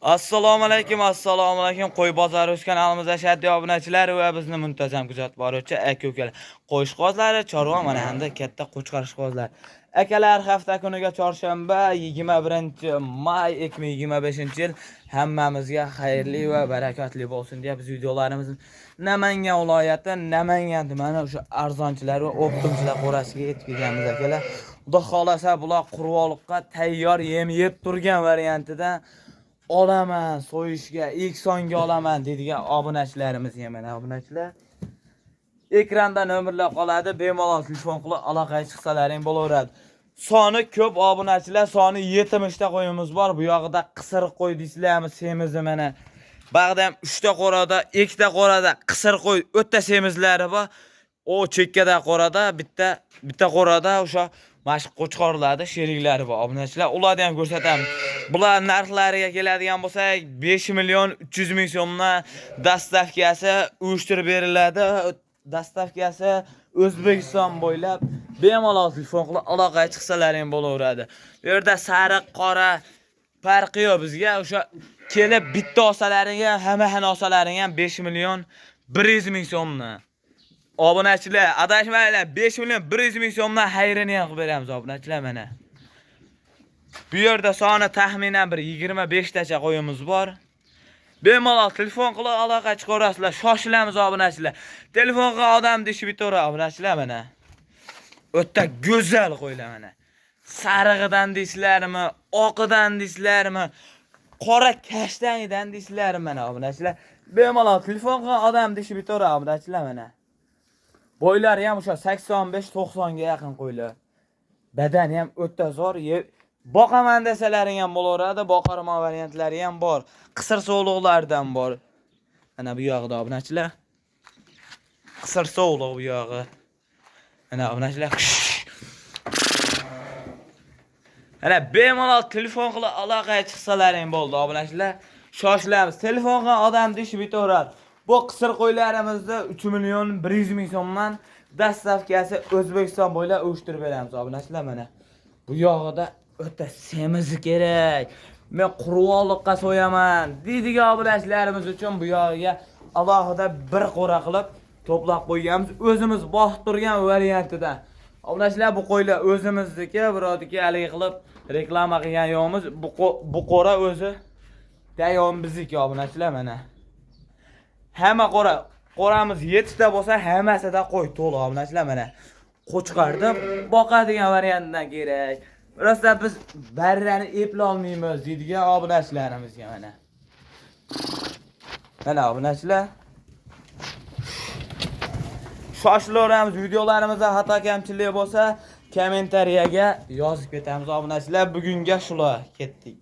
Assalomu alaykum. Qo'y bozori o'z kanalimizda shaddiy obunachilar va bizni muntazam kuzatib boruvchi aka-ukalar. Qo'shqozlari chorva mana hamda katta qo'chqar ishqozlar. Akalar, hafta kuniga chorshanba 21-may 2025-yil hammamizga xayrli va barakatli bo'lsin deb biz videolarimizni Namangan viloyati, Namangan tumani o'sha arzonchilar va optimchilar qorasiga yetib kelganmiz akalar. Xudo xolasa bular qurvoqqa tayyor yem yeb turgan variantida olaman, so'yishga, ilk songa olaman deydigan obunachilarimiz mana obunachilar. Ekranda nomerlar qoladi, bemalol telefon qilib aloqaga chiqsalaring bo'laveradi. Soni ko'p obunachilar, soni 70 ta qo'yimiz bor. Bu yog'ida qisir qo'y deysizlarmi, semizni mana. Bag'da ham 3 ta qo'rada, 2 ta qo'rada qisir qo'y, o'ta semizlari bor. O chekkada qo'rada, bitta qo'rada o'sha mashq qo'chqorlarda sheriklari bor obunachilar. Ularni ham ko'rsatamiz. Bular narxlariga keladigan bo'lsak, 5 million 300 ming so'mdan dastavkasi uyushtirib beriladi. Dastavkasi O'zbekiston bo'ylab bemalol telefon qilib aloqaga chiqsalaring bo'laveradi. Bu yerda sariq, qora farqi yo'q bizga. O'sha kelib bitta olsalaring ham, hamma olsalaring ham 5 million 100 ming so'mdan. Obunachilar, adashmanglar, 5 million 100 ming so'mdan xayrini ham qilib beramiz obunachilar mana. Bu yerda soni taxminan bir 25 tacha qo'yimiz bor. Bemalol telefon qilib aloqa chiqarasizlar. Shoshilamiz obunachilar. Telefonga odam dishib bitora obunachilar mana. O'ta go'zal qo'ylar mana. Sarig'idan deysizlarmi, oqidan deysizlarmi, qora kashtangidan deysizlarmi mana obunachilar. Bemalol telefonga odam dishib bitora obunachilar mana. Boylari ham o'sha 85-90 ga yaqin qo'ylar. Badani ham o'ta zo'r. Boqaman desalaring ham bo'laveradi, boqarman variantlari ham bor. Qisir so'vliqlardan bor. Mana bu yog'ida obunachilar. Qisir so'vliq bu yog'i. Mana obunachilar. Mana bemalol telefon qilib aloqaga chiqsalaring bo'ldi obunachilar. Shoshilamiz. Telefonga odam dishib bitaveradi. Bu qisir qo'ylarimizda 3 million 100 ming so'mdan dastavkasi O'zbekiston bo'ylab uyushtirib beramiz obunachilar mana. Bu yog'ida o'ta semiz kerak. Men qurvoqqa so'yaman deydigan obunachilarimiz uchun bu yog'iga alohida bir qo'ra qilib to'plab qo'yganmiz. O'zimiz boqib turgan variantidan. Obunachilar, bu qo'ylar o'zimizniki, birodiki haligi qilib reklama qilgan yo'qmiz. Bu qo'ra o'zi tayyor bizniki obunachilar mana. Hamma qo'ramiz 7 ta bo'lsa, hammasida qo'y to'liq obunachilar mana. Qo'chqarda boqadigan variantdan kerak. Rosa biz barrani epla olmaymiz deydigan obunachilarimizga mana. Mana obunachilar. Shoshilaveramiz, videolarimizda xato kamchilik bo'lsa, kommentariyaga yozib ketamiz obunachilar. Bugunga shular, ketdik.